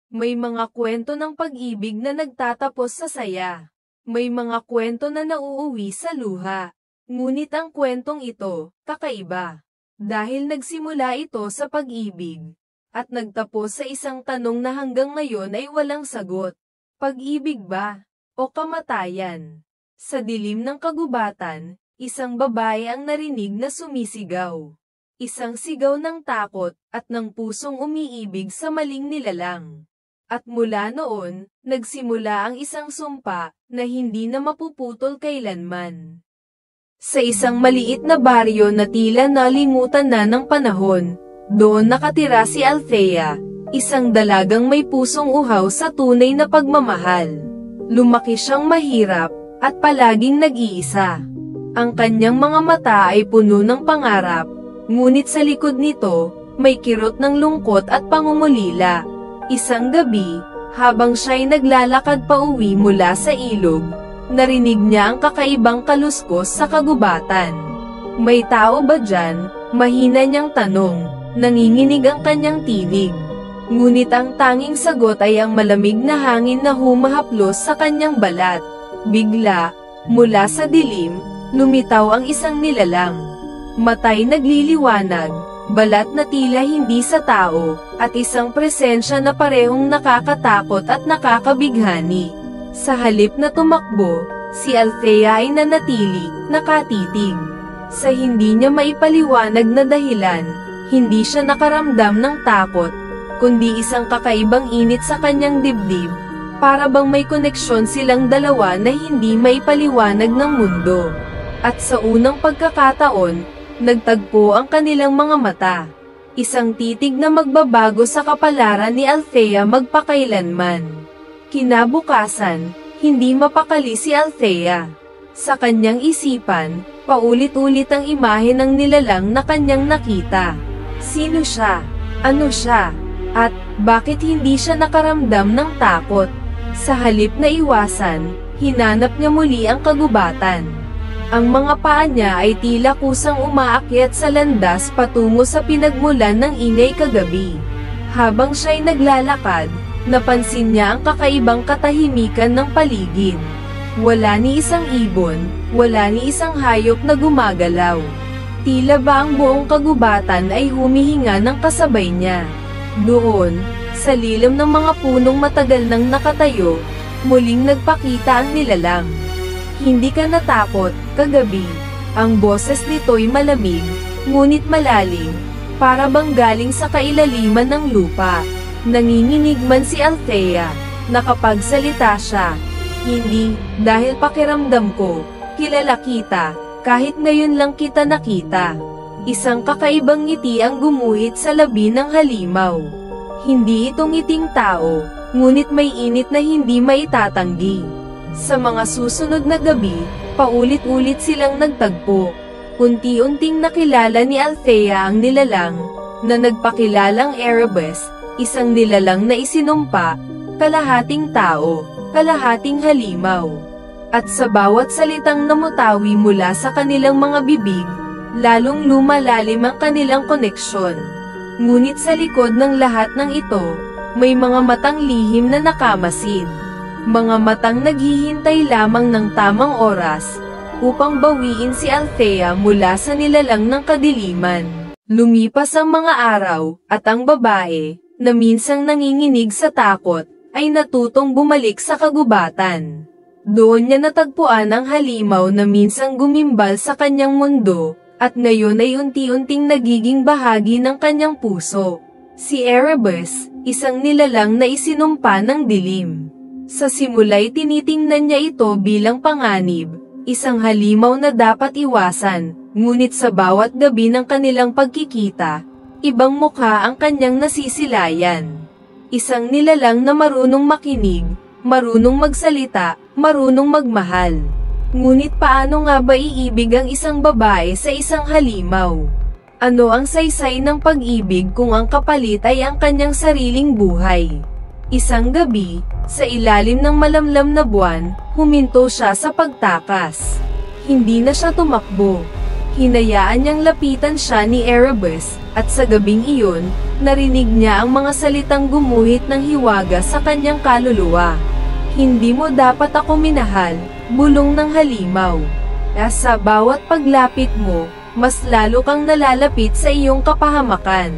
May mga kwento ng pag-ibig na nagtatapos sa saya. May mga kwento na nauuwi sa luha. Ngunit ang kwentong ito, kakaiba. Dahil nagsimula ito sa pag-ibig. At nagtapos sa isang tanong na hanggang ngayon ay walang sagot. Pag-ibig ba? O kamatayan? Sa dilim ng kagubatan, isang babae ang narinig na sumisigaw. Isang sigaw ng takot at ng pusong umiibig sa maling nilalang. At mula noon, nagsimula ang isang sumpa na hindi na mapuputol kailanman. Sa isang maliit na baryo na tila nalimutan na ng panahon, doon nakatira si Althea, isang dalagang may pusong uhaw sa tunay na pagmamahal. Lumaki siyang mahirap at palaging nag-iisa. Ang kanyang mga mata ay puno ng pangarap, ngunit sa likod nito, may kirot ng lungkot at pangungulila. Isang gabi, habang siya'y naglalakad pauwi mula sa ilog, narinig niya ang kakaibang kaluskos sa kagubatan. May tao ba dyan? Mahina niyang tanong, nanginginig ang kanyang tinig. Ngunit ang tanging sagot ay ang malamig na hangin na humahaplos sa kanyang balat. Bigla, mula sa dilim, lumitaw ang isang nilalang. Matay nagliliwanag, balat na tila hindi sa tao, at isang presensya na parehong nakakatakot at nakakabighani. Sa halip na tumakbo, si Althea ay nanatili, nakatitig. Sa hindi niya maipaliwanag na dahilan, hindi siya nakaramdam ng takot, kundi isang kakaibang init sa kanyang dibdib, para bang may koneksyon silang dalawa na hindi maipaliwanag ng mundo. At sa unang pagkakataon, nagtagpo ang kanilang mga mata. Isang titig na magbabago sa kapalaran ni Althea magpakailanman. Kinabukasan, hindi mapakali si Althea. Sa kanyang isipan, paulit-ulit ang imahe ng nilalang na kanyang nakita. Sino siya? Ano siya? At bakit hindi siya nakaramdam ng takot? Sa halip na iwasan, hinanap niya muli ang kagubatan. Ang mga paa niya ay tila kusang umaakyat sa landas patungo sa pinagmulan ng ingay kagabi. Habang siya'y naglalakad, napansin niya ang kakaibang katahimikan ng paligid. Wala ni isang ibon, wala ni isang hayop na gumagalaw. Tila ba ang buong kagubatan ay humihinga ng kasabay niya. Doon, sa lilim ng mga punong matagal nang nakatayo, muling nagpakita ang nilalang. Hindi ka natakot, kagabi. Ang boses nito'y malamig, ngunit malalim, para bang galing sa kailaliman ng lupa. Nanginginig man si Althea, nakapagsalita siya. Hindi, dahil pakiramdam ko, kilala kita, kahit ngayon lang kita nakita. Isang kakaibang ngiti ang gumuhit sa labi ng halimaw. Hindi ito ngiting tao, ngunit may init na hindi maitatanggi. Sa mga susunod na gabi, paulit-ulit silang nagtagpo. Unti-unting nakilala ni Althea ang nilalang, na nagpakilalang Erebus, isang nilalang na isinumpa, kalahating tao, kalahating halimaw. At sa bawat salitang namutawi mula sa kanilang mga bibig, lalong lumalalim ang kanilang koneksyon. Ngunit sa likod ng lahat ng ito, may mga matang lihim na nakamasid. Mga matang naghihintay lamang ng tamang oras, upang bawiin si Althea mula sa nilalang ng kadiliman. Lumipas ang mga araw, at ang babae, na minsang nanginginig sa takot, ay natutong bumalik sa kagubatan. Doon niya natagpuan ang halimaw na minsang gumimbal sa kanyang mundo, at ngayon ay unti-unting nagiging bahagi ng kanyang puso. Si Erebus, isang nilalang na isinumpa ng dilim. Sa simula'y tinitingnan niya ito bilang panganib, isang halimaw na dapat iwasan, ngunit sa bawat gabi ng kanilang pagkikita, ibang mukha ang kanyang nasisilayan. Isang nilalang na marunong makinig, marunong magsalita, marunong magmahal. Ngunit paano nga ba iibig ang isang babae sa isang halimaw? Ano ang saysay ng pag-ibig kung ang kapalit ay ang kanyang sariling buhay? Isang gabi, sa ilalim ng malamlam na buwan, huminto siya sa pagtakas. Hindi na siya tumakbo. Hinayaan niyang lapitan siya ni Erebus, at sa gabing iyon, Narinig niya ang mga salitang gumuhit ng hiwaga sa kanyang kaluluwa. Hindi mo dapat ako minahal, bulong ng halimaw. Sa bawat paglapit mo, mas lalo kang nalalapit sa iyong kapahamakan.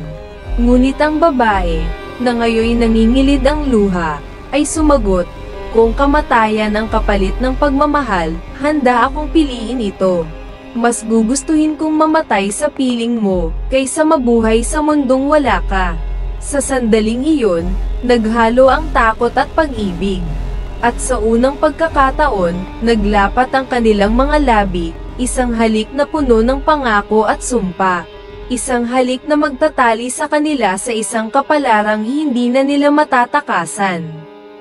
Ngunit ang babae, na ngayoy nangingilid ang luha, ay sumagot, kung kamatayan ang kapalit ng pagmamahal, handa akong piliin ito. Mas gugustuhin kong mamatay sa piling mo, kaysa mabuhay sa mundong wala ka. Sa sandaling iyon, naghalo ang takot at pag-ibig. At sa unang pagkakataon, naglapat ang kanilang mga labi, isang halik na puno ng pangako at sumpa. Isang halik na magtatali sa kanila sa isang kapalarang hindi na nila matatakasan.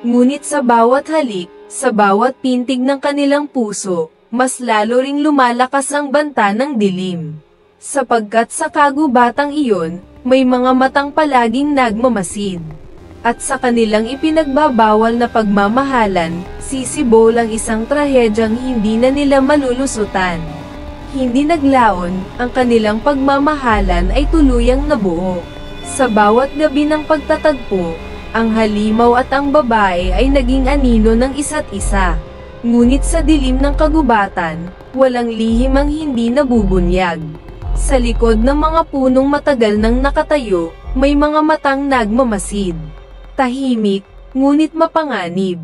Ngunit sa bawat halik, sa bawat pintig ng kanilang puso, mas lalo ring lumalakas ang banta ng dilim. Sapagkat sa kagubatang iyon, may mga matang palaging nagmamasid. At sa kanilang ipinagbabawal na pagmamahalan, sisibol ang isang trahedyang hindi na nila malulusutan. Hindi naglaon, ang kanilang pagmamahalan ay tuluyang nabuo. Sa bawat gabi ng pagtatagpo, ang halimaw at ang babae ay naging anino ng isa't isa. Ngunit sa dilim ng kagubatan, walang lihim ang hindi nabubunyag. Sa likod ng mga punong matagal nang nakatayo, may mga matang nagmamasid. Tahimik, ngunit mapanganib.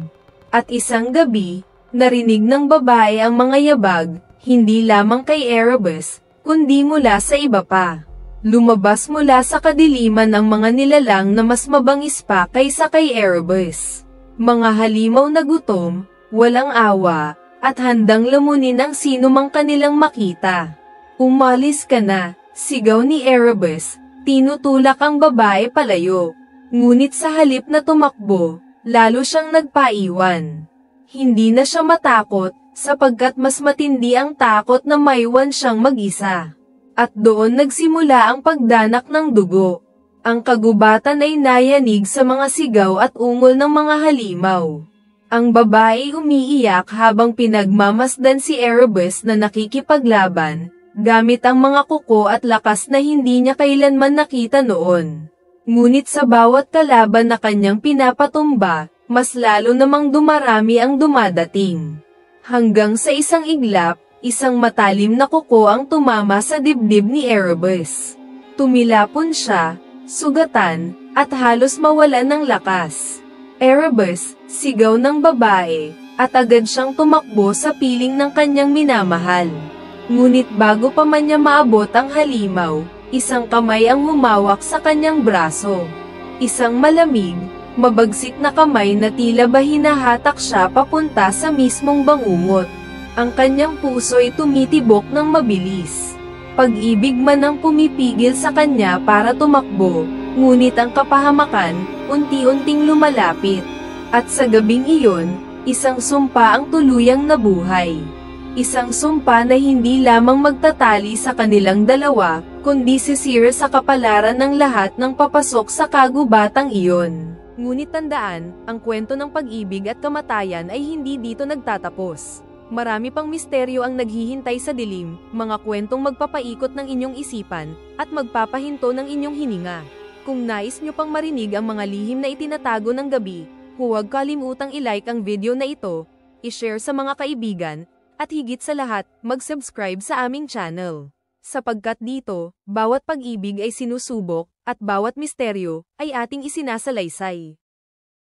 At isang gabi, narinig ng babae ang mga yabag, hindi lamang kay Erebus, kundi mula sa iba pa. Lumabas mula sa kadiliman ang mga nilalang na mas mabangis pa kaysa kay Erebus. Mga halimaw na gutom, walang awa, at handang lamunin ang sino mang kanilang makita. Umalis ka na, sigaw ni Erebus, tinutulak ang babae palayo. Ngunit sa halip na tumakbo, lalo siyang nagpaiwan. Hindi na siya matakot, sapagkat mas matindi ang takot na maiwan siyang mag-isa. At doon nagsimula ang pagdanak ng dugo. Ang kagubatan ay nayanig sa mga sigaw at ungol ng mga halimaw. Ang babae umiiyak habang pinagmamasdan si Erebus na nakikipaglaban, gamit ang mga kuko at lakas na hindi niya kailanman nakita noon. Ngunit sa bawat kalaban na kanyang pinapatumba, mas lalo namang dumarami ang dumadating. Hanggang sa isang iglap, isang matalim na kuko ang tumama sa dibdib ni Erebus. Tumilapon siya, sugatan, at halos mawalan ng lakas. Erebus, sigaw ng babae, at agad siyang tumakbo sa piling ng kanyang minamahal. Ngunit bago pa man niya maabot ang halimaw, isang kamay ang humawak sa kanyang braso. Isang malamig, mabagsik na kamay na tila ba hinahatak siya papunta sa mismong bangungot. Ang kanyang puso ay tumitibok ng mabilis. Pag-ibig man ang pumipigil sa kanya para tumakbo, ngunit ang kapahamakan, unti-unting lumalapit. At sa gabing iyon, isang sumpa ang tuluyang nabuhay. Isang sumpa na hindi lamang magtatali sa kanilang dalawa, kundi sisira sa kapalaran ng lahat ng papasok sa kagubatang iyon. Ngunit tandaan, ang kwento ng pag-ibig at kamatayan ay hindi dito nagtatapos. Marami pang misteryo ang naghihintay sa dilim, mga kwentong magpapaikot ng inyong isipan, at magpapahinto ng inyong hininga. Kung nais nyo pang marinig ang mga lihim na itinatago ng gabi, huwag kalimutang i-like ang video na ito, i-share sa mga kaibigan, at higit sa lahat, mag-subscribe sa aming channel. Sapagkat dito, bawat pag-ibig ay sinusubok, at bawat misteryo, ay ating isinasalaysay.